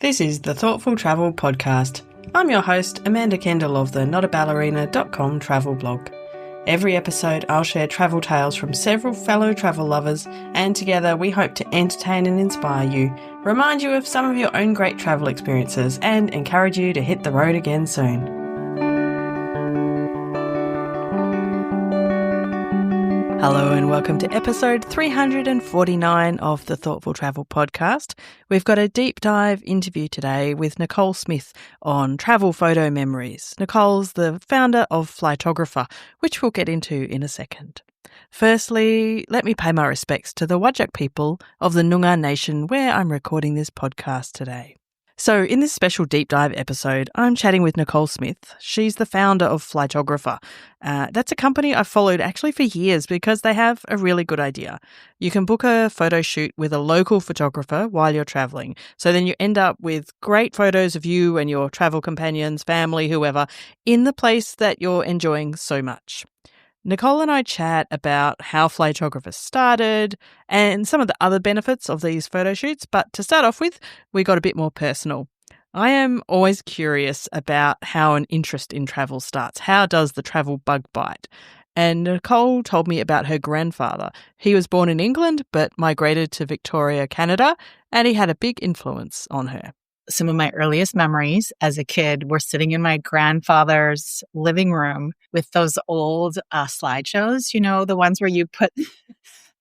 This is the Thoughtful Travel Podcast. I'm your host, Amanda Kendall of the notaballerina.com travel blog. Every episode, I'll share travel tales from several fellow travel lovers, and together we hope to entertain and inspire you, remind you of some of your own great travel experiences, and encourage you to hit the road again soon. Hello and welcome to episode 349 of the Thoughtful Travel Podcast. We've got a deep dive interview today with Nicole Smith on travel photo memories. Nicole's the founder of Flytographer, which we'll get into in a second. Firstly, let me pay my respects to the Whadjuk people of the Noongar Nation where I'm recording this podcast today. So in this special deep dive episode, I'm chatting with Nicole Smith. She's the founder of Flytographer. That's a company I've followed actually for years because they have a really good idea. You can book a photo shoot with a local photographer while you're traveling. So then you end up with great photos of you and your travel companions, family, whoever, in the place that you're enjoying so much. Nicole and I chat about how Flytographer started and some of the other benefits of these photo shoots, but to start off with, we got a bit more personal. I am always curious about how an interest in travel starts. How does the travel bug bite? And Nicole told me about her grandfather. He was born in England but migrated to Victoria, Canada, and he had a big influence on her. Some of my earliest memories as a kid were sitting in my grandfather's living room with those old slideshows, you know, the ones where you put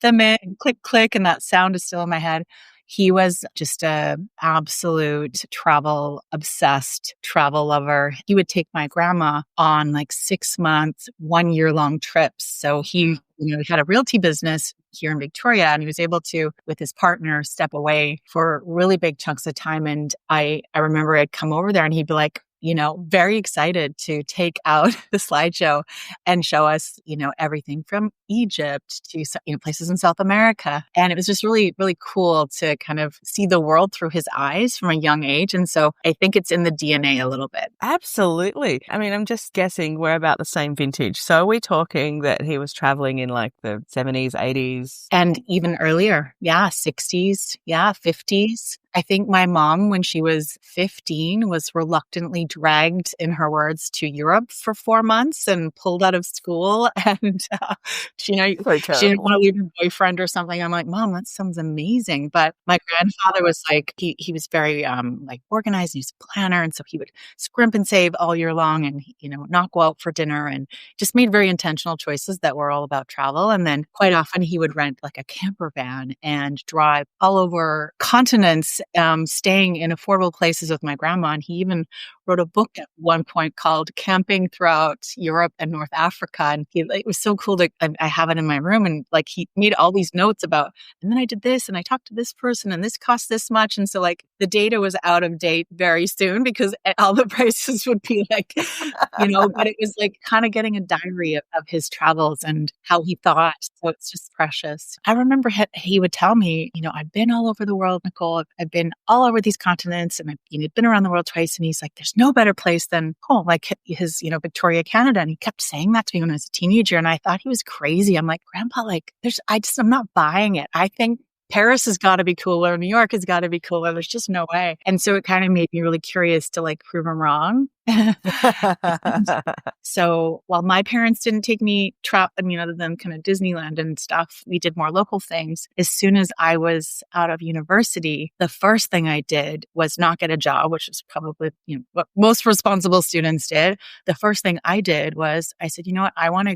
them in, click, click, and that sound is still in my head. He was just an absolute travel obsessed travel lover. He would take my grandma on like 6 month, 1 year long trips. So he had a realty business here in Victoria and he was able to, with his partner, step away for really big chunks of time. And I remember I'd come over there and he'd be like, very excited to take out the slideshow and show us, everything from Egypt to, places in South America. And it was just really, really cool to kind of see the world through his eyes from a young age. And so I think it's in the DNA a little bit. Absolutely. I mean, I'm just guessing we're about the same vintage. So are we talking that he was traveling in like the 70s, 80s? And even earlier. Yeah, 60s. Yeah, 50s. I think my mom, when she was 15, was reluctantly dragged, in her words, to Europe for 4 months and pulled out of school. And, she didn't want to leave her boyfriend or something. I'm like, Mom, that sounds amazing. But my grandfather was like, he was very organized. He was a planner. And so he would scrimp and save all year long and, not go out for dinner and just made very intentional choices that were all about travel. And then quite often he would rent like a camper van and drive all over continents, staying in affordable places with my grandma. And he even wrote a book at one point called Camping Throughout Europe and North Africa. And it was so cool I have it in my room. And like he made all these notes about, and then I did this and I talked to this person and this cost this much. And so like the data was out of date very soon because all the prices would be like, but it was like kind of getting a diary of his travels and how he thought. So it's just precious. I remember he would tell me, I've been all over the world, Nicole. I've been all over these continents and I've been around the world twice. And he's like, there's no better place than home, like his, Victoria, Canada. And he kept saying that to me when I was a teenager. And I thought he was crazy. I'm like, Grandpa, like I'm not buying it. I think Paris has got to be cooler. New York has got to be cooler. There's just no way. And so it kind of made me really curious to like prove him wrong. So while my parents didn't take me other than kind of Disneyland and stuff, we did more local things. As soon as I was out of university, the first thing I did was not get a job, which is probably what most responsible students did. The first thing I did was I said, I want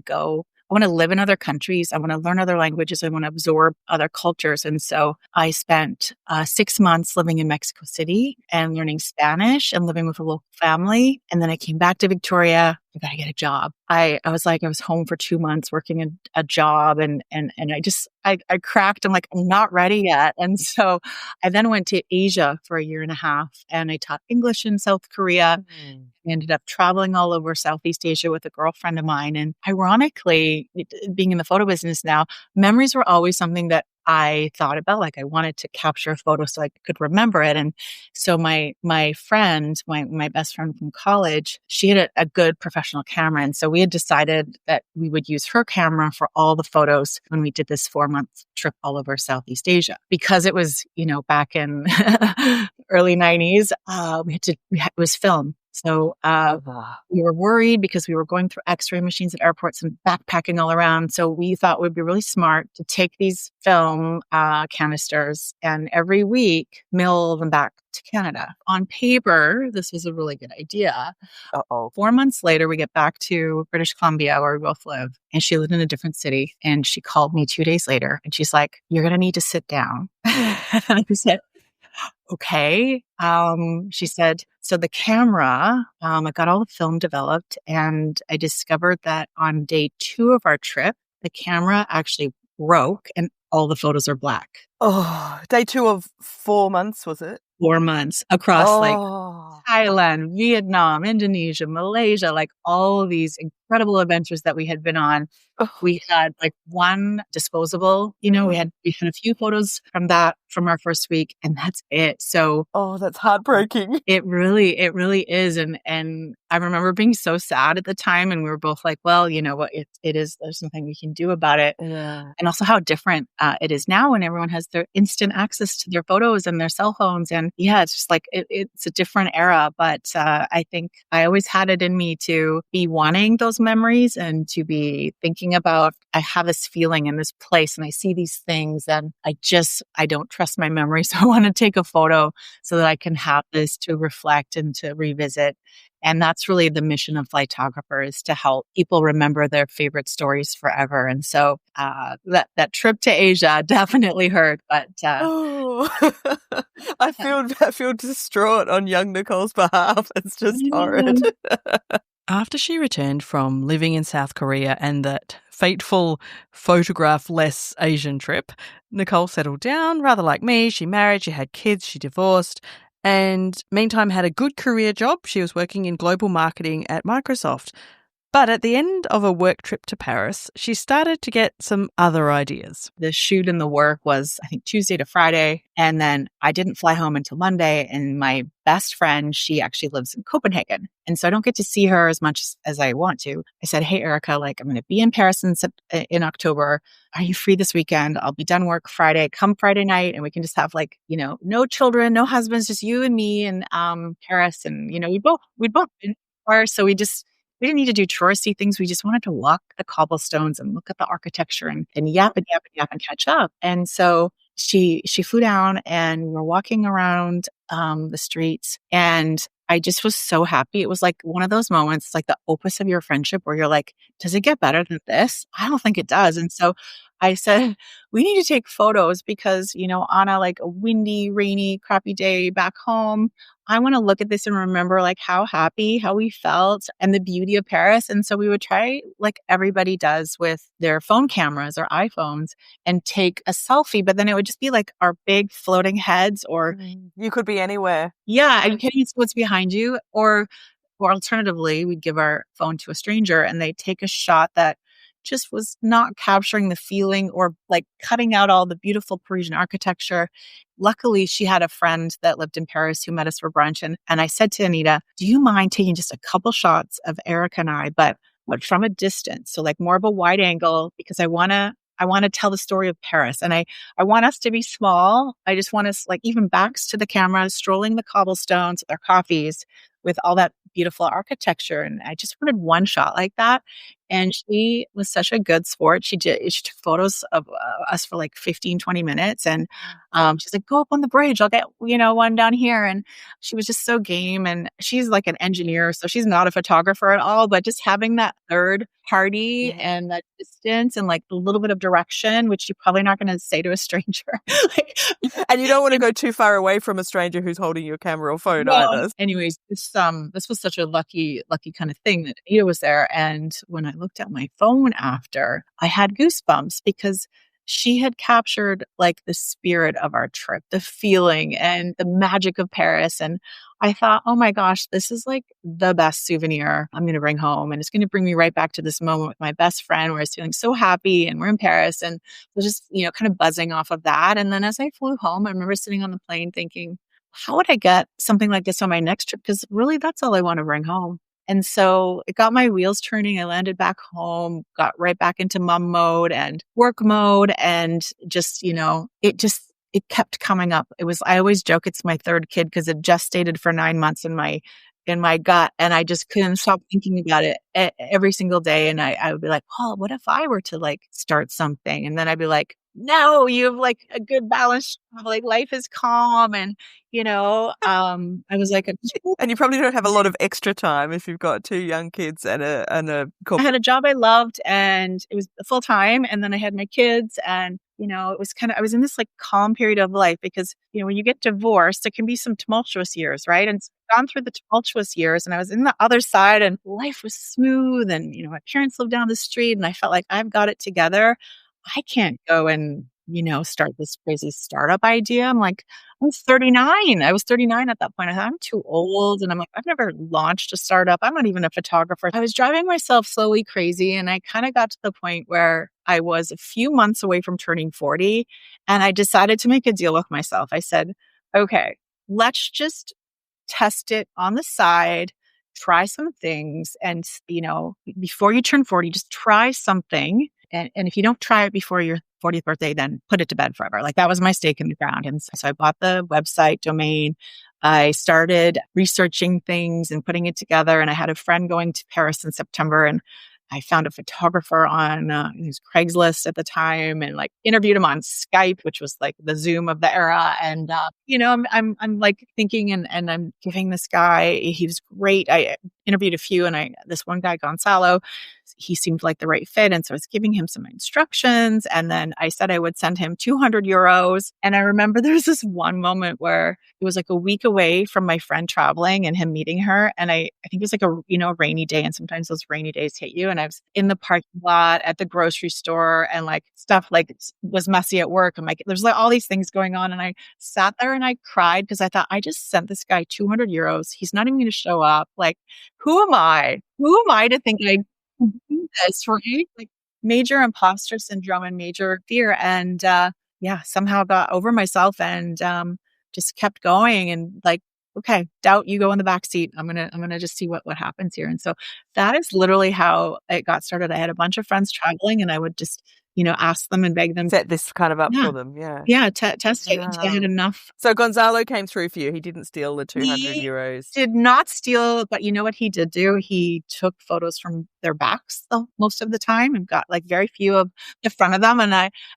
to live in other countries. I want to learn other languages. I want to absorb other cultures. And so I spent 6 months living in Mexico City and learning Spanish and living with a local family. And then I came back to Victoria. I got to get a job. I was home for 2 months working a job and I cracked. I'm like, I'm not ready yet. And so I then went to Asia for a year and a half and I taught English in South Korea. I ended up traveling all over Southeast Asia with a girlfriend of mine. And ironically, being in the photo business now, memories were always something that I thought about, like, I wanted to capture a photo so I could remember it. And so my friend, my best friend from college, she had a good professional camera. And so we had decided that we would use her camera for all the photos when we did this 4-month trip all over Southeast Asia. Because it was, back in early 90s, it was film. So we were worried because we were going through x-ray machines at airports and backpacking all around. So we thought it would be really smart to take these film canisters and every week mail them back to Canada. On paper, this was a really good idea. 4 months later, we get back to British Columbia, where we both live, and she lived in a different city. And she called me 2 days later and she's like, "You're going to need to sit down." And I said, "Okay." She said, "So the camera, I got all the film developed, and I discovered that on day 2 of our trip, the camera actually broke and all the photos are black." Oh, day 2 of 4 months, was it? 4 months across like Thailand, Vietnam, Indonesia, Malaysia, like all of these incredible adventures that we had been on. We had like one disposable, we had a few photos from our first week, and that's it. So, that's heartbreaking. It really is. And I remember being so sad at the time, and we were both like, well, you know what, it is, there's nothing we can do about it. Yeah. And also how different it is now when everyone has their instant access to their photos and their cell phones. And yeah, it's just like, it's a different era. But I think I always had it in me to be wanting those memories and to be thinking about, I have this feeling in this place and I see these things and I don't trust my memory. So I want to take a photo so that I can have this to reflect and to revisit. And that's really the mission of Flytographer, is to help people remember their favorite stories forever. And so that trip to Asia definitely hurt, but I feel distraught on young Nicole's behalf. It's just horrid. After she returned from living in South Korea and that fateful photograph-less Asian trip, Nicole settled down. Rather like me, she married, she had kids, she divorced, and meantime had a good career job. She was working in global marketing at Microsoft. But at the end of a work trip to Paris, she started to get some other ideas. The shoot and the work was, I think, Tuesday to Friday. And then I didn't fly home until Monday. And my best friend, she actually lives in Copenhagen. And so I don't get to see her as much as I want to. I said, "Hey, Erica, I'm going to be in Paris in October. Are you free this weekend? I'll be done work Friday. Come Friday night and we can just have no children, no husbands, just you and me in Paris." And, we'd both been far. So we didn't need to do touristy things. We just wanted to walk the cobblestones and look at the architecture and yap and catch up. And so she flew down and we were walking around the streets, and I just was so happy. It was like one of those moments, like the opus of your friendship, where you're like, does it get better than this? I don't think it does. And so I said, we need to take photos because, on a windy, rainy, crappy day back home, I want to look at this and remember how happy, how we felt, and the beauty of Paris. And so we would try, like everybody does with their phone cameras or iPhones, and take a selfie, but then it would just be like our big floating heads, or you could be anywhere. Yeah, and you can't even see what's behind you. Or alternatively, we'd give our phone to a stranger and they'd take a shot that just was not capturing the feeling, or cutting out all the beautiful Parisian architecture. Luckily, she had a friend that lived in Paris who met us for brunch. And I said to Anita, "Do you mind taking just a couple shots of Erica and I, but from a distance? So more of a wide angle, because I want to tell the story of Paris. And I want us to be small. I just want us even backs to the camera, strolling the cobblestones with our coffees, with all that beautiful architecture." And I just wanted one shot like that. And she was such a good sport. She took photos of us for 15, 20 minutes. And she's like, "Go up on the bridge. I'll get, one down here." And she was just so game. And she's like an engineer, so she's not a photographer at all, but just having that third party and that distance and a little bit of direction, which you're probably not going to say to a stranger. And you don't want to go too far away from a stranger who's holding your camera or phone either. Anyways, this was such a lucky kind of thing that Anita was there. And when I looked at my phone after, I had goosebumps, because she had captured like the spirit of our trip, the feeling and the magic of Paris. And I thought, oh my gosh, this is like the best souvenir I'm going to bring home. And it's going to bring me right back to this moment with my best friend where I was feeling so happy and we're in Paris and was just, kind of buzzing off of that. And then as I flew home, I remember sitting on the plane thinking, how would I get something like this on my next trip? Because really, that's all I want to bring home. And so it got my wheels turning. I landed back home, got right back into mom mode and work mode. And just, it kept coming up. I always joke it's my third kid because it gestated for 9 months in my gut. And I just couldn't stop thinking about it every single day. And I would be like, oh, what if I were to like start something? And then I'd be like, no, you have like a good balance. Like life is calm. And, I was like, and you probably don't have a lot of extra time if you've got 2 young kids and a I had a job I loved and it was full time. And then I had my kids and, it was I was in this like calm period of life because, when you get divorced, it can be some tumultuous years, right? And so I've gone through the tumultuous years and I was in the other side and life was smooth and, my parents lived down the street and I felt like I've got it together. I can't go and, start this crazy startup idea. I'm like, I was 39. I was 39 at that point. I thought I'm too old. And I'm like, I've never launched a startup. I'm not even a photographer. I was driving myself slowly crazy. And I kind of got to the point where I was a few months away from turning 40. And I decided to make a deal with myself. I said, okay, let's just test it on the side, try some things. And, before you turn 40, just try something. And if you don't try it before your 40th birthday, then put it to bed forever. Like that was my stake in the ground. And so I bought the website domain. I started researching things and putting it together. And I had a friend going to Paris in September and I found a photographer on Craigslist at the time and like interviewed him on Skype, which was like the Zoom of the era. And, I'm like thinking and I'm giving this guy, he was great. I interviewed a few and this one guy, Gonzalo, he seemed like the right fit. And so I was giving him some instructions. And then I said I would send him 200 euros. And I remember there was this one moment where it was like a week away from my friend traveling and him meeting her. And I think it was like a rainy day. And sometimes those rainy days hit you. And I was in the parking lot at the grocery store and like stuff like was messy at work. I'm like, there's like all these things going on. And I sat there and I cried because I thought I just sent this guy 200 euros. He's not even going to show up. Like, who am I? Who am I to think I can do this, right? Like major imposter syndrome and major fear. And somehow got over myself and just kept going and like, okay, doubt, you go in the back seat. I'm gonna just see what happens here. And so that is literally how it got started. I had a bunch of friends traveling, and I would just ask them and beg them set this kind of up for them. Test it until I had enough. So Gonzalo came through for you. He didn't steal the 200 euros. Did not steal, but you know what he did do? He took photos from their backs most of the time and got like very few of the front of them.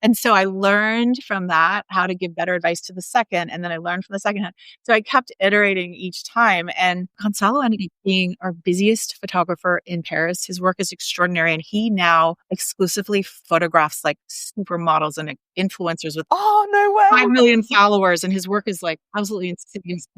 And so I learned from that how to give better advice to the second. And then I learned from the second hand. So I kept iterating each time. And Gonzalo ended up being our busiest photographer in Paris. His work is extraordinary. And he now exclusively photographs like supermodels and influencers with 5 million followers. And his work is like absolutely insidious.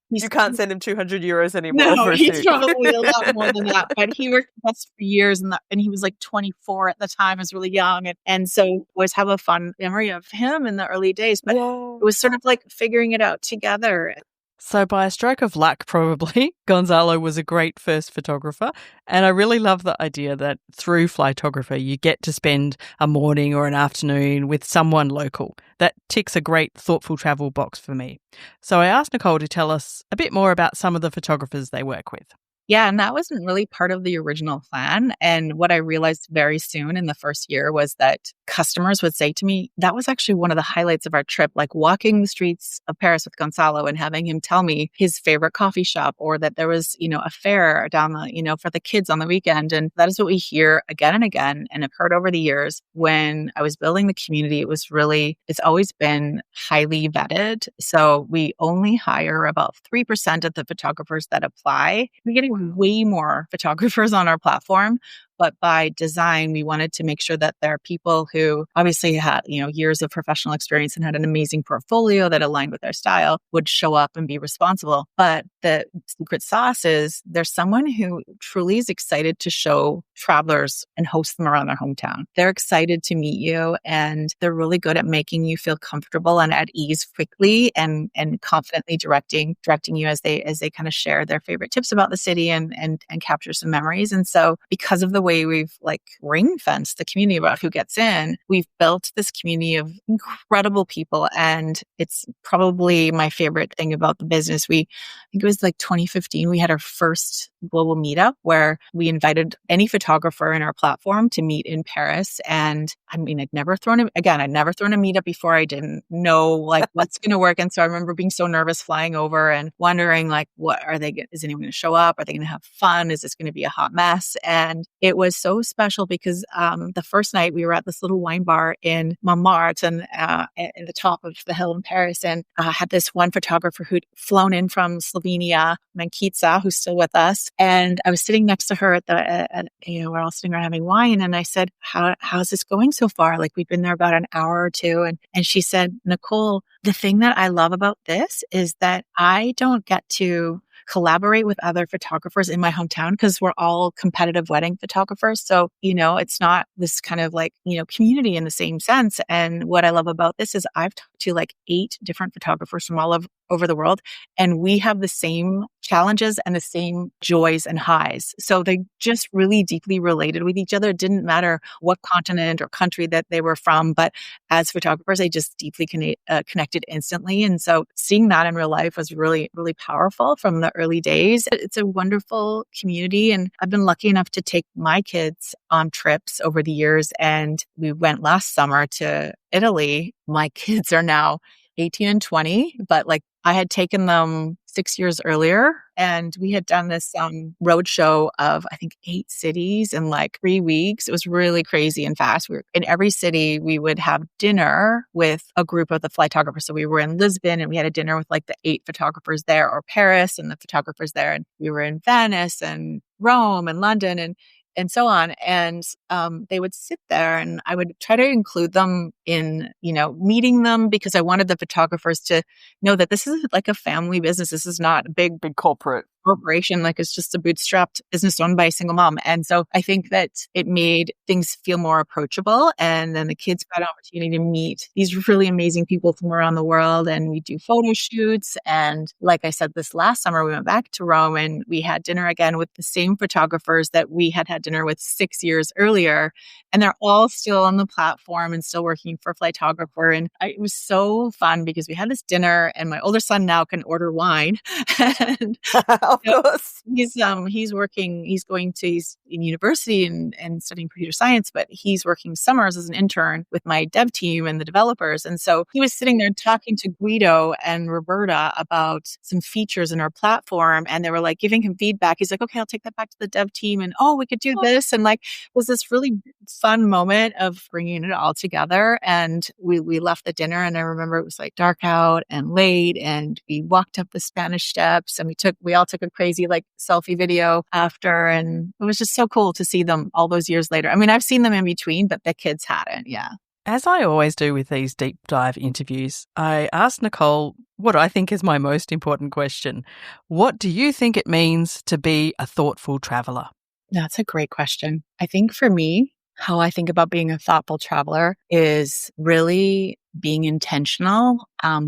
You can't send him 200 euros anymore. No, he's probably a lot more than that. But he worked with us for years and he was like 24 at the time. I was really young. And so I always have a fun memory of him in the early days. But it was sort of like figuring it out together. So by a stroke of luck, probably, Gonzalo was a great first photographer. And I really love the idea that through Flytographer, you get to spend a morning or an afternoon with someone local. That ticks a great thoughtful travel box for me. So I asked Nicole to tell us a bit more about some of the photographers they work with. Yeah, and that wasn't really part of the original plan. And what I realized very soon in the first year was that customers would say to me, that was actually one of the highlights of our trip, like walking the streets of Paris with Gonzalo and having him tell me his favorite coffee shop, or that there was, a fair down the, for the kids on the weekend. And that is what we hear again and again and have heard over the years. When I was building the community, it's always been highly vetted. So we only hire about 3% of the photographers that apply. We're getting way more photographers on our platform, but by design, we wanted to make sure that there are people who obviously had, years of professional experience and had an amazing portfolio that aligned with their style would show up and be responsible. But the secret sauce is there's someone who truly is excited to show travelers and host them around their hometown. They're excited to meet you, and they're really good at making you feel comfortable and at ease quickly and confidently directing you as they kind of share their favorite tips about the city and capture some memories. And so because of the way we've like ring fenced the community about who gets in, we've built this community of incredible people. And it's probably my favorite thing about the business. I think it was like 2015, we had our first global meetup where we invited any photographer in our platform to meet in Paris. And I mean, I'd never thrown a meetup before. I didn't know like what's going to work. And so I remember being so nervous flying over and wondering like, is anyone going to show up? Are they going to have fun? Is this going to be a hot mess? And it was so special because the first night we were at this little wine bar in Montmartre and at the top of the hill in Paris, and had this one photographer who'd flown in from Slovenia, Mankitsa, who's still with us. And I was sitting next to her we're all sitting around having wine. And I said, how's this going so far? Like we've been there about an hour or two. And she said, Nicole, the thing that I love about this is that I don't get to collaborate with other photographers in my hometown because we're all competitive wedding photographers. So, it's not this kind of like, community in the same sense. And what I love about this is I've talked to like 8 different photographers from all over the world, and we have the same challenges and the same joys and highs. So they just really deeply related with each other. It didn't matter what continent or country that they were from, but as photographers, they just deeply connected instantly. And so seeing that in real life was really, really powerful from the early days. It's a wonderful community. And I've been lucky enough to take my kids on trips over the years. And we went last summer to Italy. My kids are now 18 and 20, but like I had taken them 6 years earlier, and we had done this road show of, I think, 8 cities in like 3 weeks. It was really crazy and fast. We were in every city. We would have dinner with a group of the Flytographers. So we were in Lisbon and we had a dinner with like the 8 photographers there, or Paris and the photographers there. And we were in Venice and Rome and London and so on. And they would sit there and I would try to include them in, meeting them, because I wanted the photographers to know that this is like a family business. This is not a big corporation. Like it's just a bootstrapped business owned by a single mom. And so I think that it made things feel more approachable. And then the kids got an opportunity to meet these really amazing people from around the world. And we do photo shoots. And like I said, this last summer, we went back to Rome and we had dinner again with the same photographers that we had dinner with 6 years earlier. And they're all still on the platform and still working for Flytographer. And it was so fun because we had this dinner and my older son now can order wine. And of course. He's in university and studying computer science, but he's working summers as an intern with my dev team and the developers. And so he was sitting there talking to Guido and Roberta about some features in our platform. And they were like giving him feedback. He's like, okay, I'll take that back to the dev team. And we could do this. And like, it was this really fun moment of bringing it all together. And we left the dinner and I remember it was like dark out and late and we walked up the Spanish steps and we all took a crazy like selfie video after. And it was just so cool to see them all those years later. I mean, I've seen them in between, but the kids hadn't. Yeah. As I always do with these deep dive interviews, I asked Nicole what I think is my most important question. What do you think it means to be a thoughtful traveler? That's a great question. I think for me, how I think about being a thoughtful traveler is really being intentional,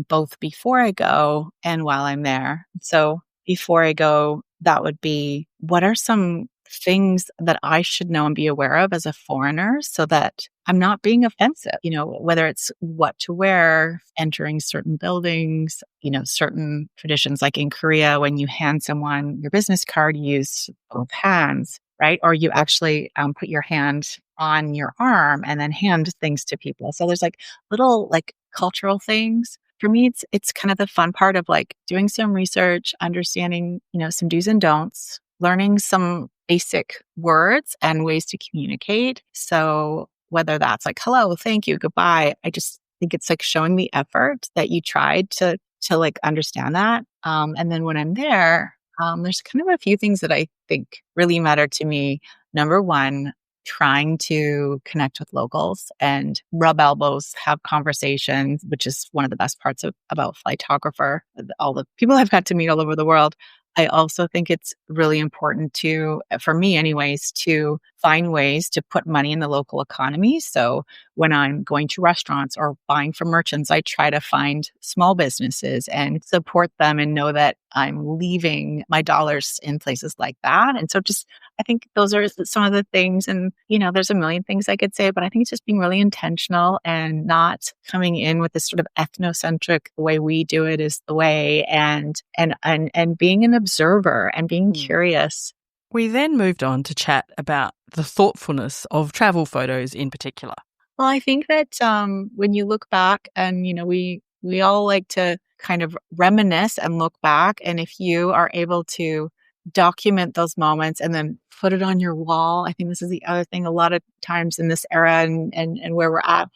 both before I go and while I'm there. So before I go, that would be, what are some things that I should know and be aware of as a foreigner so that I'm not being offensive, whether it's what to wear, entering certain buildings, certain traditions, like in Korea, when you hand someone your business card, you use both hands, right? Or you actually put your hand on your arm and then hand things to people. So there's like little like cultural things. For me, it's kind of the fun part of like doing some research, understanding, some do's and don'ts, learning some basic words and ways to communicate. So whether that's like, hello, thank you, goodbye, I just think it's like showing the effort that you tried to like understand that. And then when I'm there, there's kind of a few things that I think really matter to me. Number one, trying to connect with locals and rub elbows, have conversations, which is one of the best parts about Flytographer, all the people I've got to meet all over the world. I also think it's really important to, for me anyways, to find ways to put money in the local economy. So when I'm going to restaurants or buying from merchants, I try to find small businesses and support them and know that I'm leaving my dollars in places like that. And so just, I think those are some of the things. And, there's a million things I could say, but I think it's just being really intentional and not coming in with this sort of ethnocentric, the way we do it is the way, and being an observer and being curious. We then moved on to chat about the thoughtfulness of travel photos in particular. Well, I think that when you look back and, we all like to kind of reminisce and look back. And if you are able to document those moments and then put it on your wall, I think this is the other thing. A lot of times in this era and where we're at,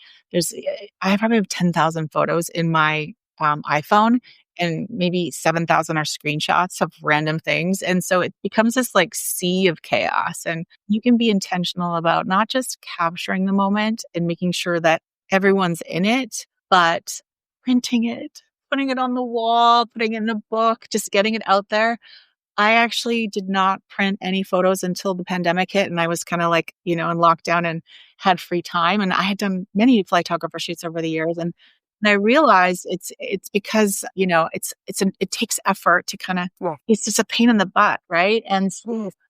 I probably have 10,000 photos in my iPhone, and maybe 7,000 are screenshots of random things. And so it becomes this like sea of chaos. And you can be intentional about not just capturing the moment and making sure that everyone's in it, but printing it, putting it on the wall, putting it in a book, just getting it out there. I actually did not print any photos until the pandemic hit, and I was kind of like, in lockdown and had free time. And I had done many Flytographer shoots over the years, and I realized it's because, it takes effort to kind of, it's just a pain in the butt, right? And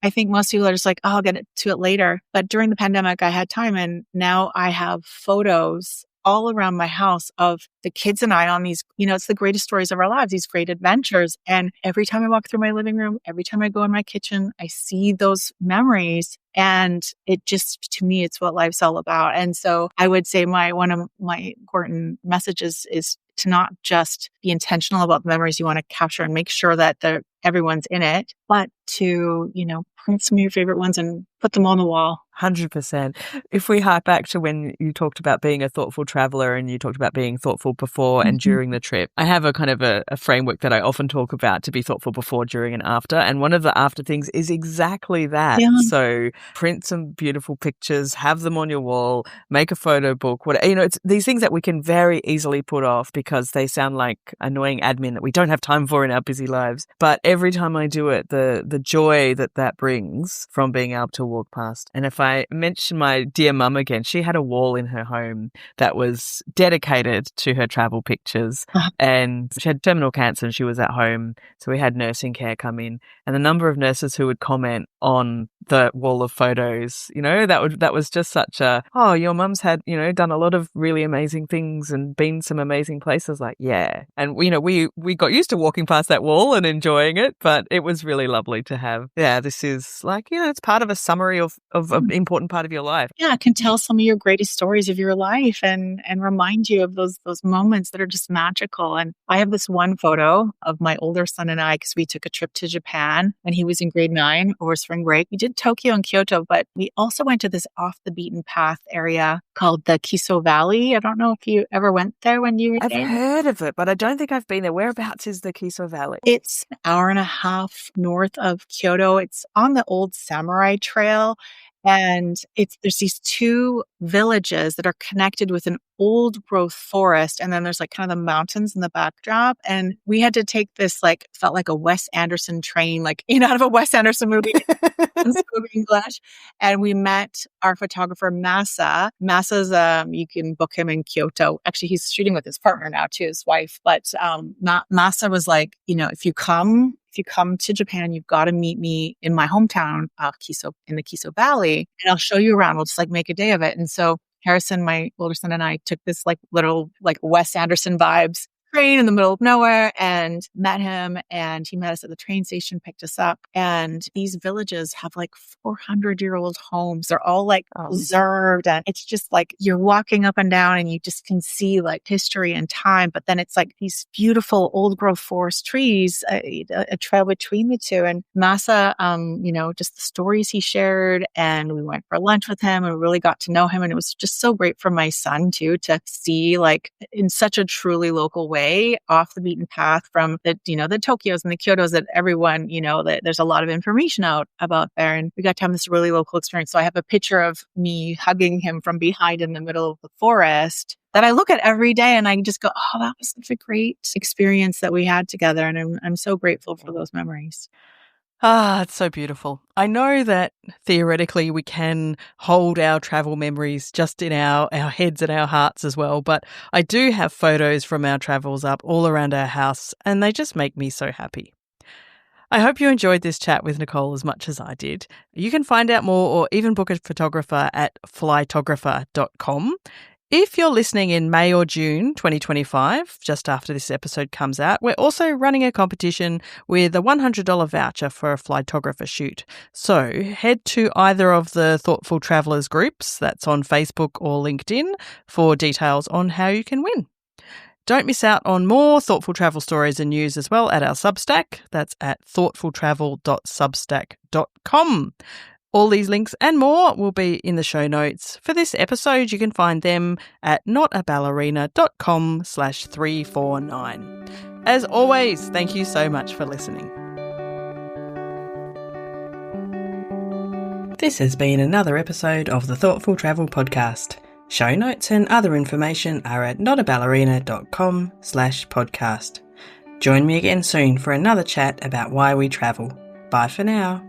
I think most people are just like, oh, I'll get to it later. But during the pandemic, I had time, and now I have photos all around my house of the kids and I on these, it's the greatest stories of our lives, these great adventures. And every time I walk through my living room, every time I go in my kitchen, I see those memories. And it just, to me, it's what life's all about. And so I would say one of my important messages is to not just be intentional about the memories you want to capture and make sure that everyone's in it, but to, print some of your favorite ones and put them on the wall. 100%. If we hark back to when you talked about being a thoughtful traveler and you talked about being thoughtful before and during the trip, I have a kind of a framework that I often talk about to be thoughtful before, during, and after. And one of the after things is exactly that. Yeah. So print some beautiful pictures, have them on your wall, make a photo book, whatever. It's these things that we can very easily put off because they sound like annoying admin that we don't have time for in our busy lives. But every time I do it, the joy that brings from being able to walk past. And if I mention my dear mum again, she had a wall in her home that was dedicated to her travel pictures. And she had terminal cancer and she was at home. So we had nursing care come in. And the number of nurses who would comment on the wall of photos, that was just such a, oh, your mum's had, done a lot of really amazing things and been some amazing places. Like, yeah. And, we got used to walking past that wall and enjoying it, but it was really lovely to have. Yeah, this is like, it's part of a summary of an important part of your life. Yeah, it can tell some of your greatest stories of your life and remind you of those moments that are just magical. And I have this one photo of my older son and I, because we took a trip to Japan when he was in grade 9 over spring break. We did Tokyo and Kyoto, but we also went to this off the beaten path area called the Kiso Valley. I don't know if you ever went there when you were there. I've heard of it, but I don't think I've been there. Whereabouts is the Kiso Valley? It's an hour and a half north of Kyoto. It's on the old samurai trail. And there's these two villages that are connected with an old growth forest. And then there's like kind of the mountains in the backdrop. And we had to take this felt like a Wes Anderson train, out of a Wes Anderson movie in English. And we met our photographer, Masa. Masa's, you can book him in Kyoto. Actually, he's shooting with his partner now too, his wife. But Masa was like, if you come to Japan, you've got to meet me in my hometown, in the Kiso Valley, and I'll show you around. We'll just make a day of it. And so Harrison, my older son, and I took this little Wes Anderson vibes train in the middle of nowhere and met him, and he met us at the train station, picked us up. And these villages have 400-year-old homes. They're all preserved, and it's just you're walking up and down and you just can see history and time, but then it's these beautiful old growth forest trees, a trail between the two. And Masa, just the stories he shared, and we went for lunch with him and we really got to know him. And it was just so great for my son too, to see in such a truly local way away off the beaten path from the Tokyos and the Kyotos that everyone, that there's a lot of information out about there. And we got to have this really local experience. So I have a picture of me hugging him from behind in the middle of the forest that I look at every day, and I just go, oh, that was such a great experience that we had together. And I'm so grateful for those memories. Ah, it's so beautiful. I know that theoretically we can hold our travel memories just in our heads and our hearts as well, but I do have photos from our travels up all around our house, and they just make me so happy. I hope you enjoyed this chat with Nicole as much as I did. You can find out more or even book a photographer at flytographer.com. If you're listening in May or June 2025, just after this episode comes out, we're also running a competition with a $100 voucher for a Flytographer shoot. So head to either of the Thoughtful Travellers groups, that's on Facebook or LinkedIn, for details on how you can win. Don't miss out on more thoughtful travel stories and news as well at our Substack. That's at thoughtfultravel.substack.com. All these links and more will be in the show notes. For this episode, you can find them at notaballerina.com/349. As always, thank you so much for listening. This has been another episode of the Thoughtful Travel Podcast. Show notes and other information are at notaballerina.com/podcast. Join me again soon for another chat about why we travel. Bye for now.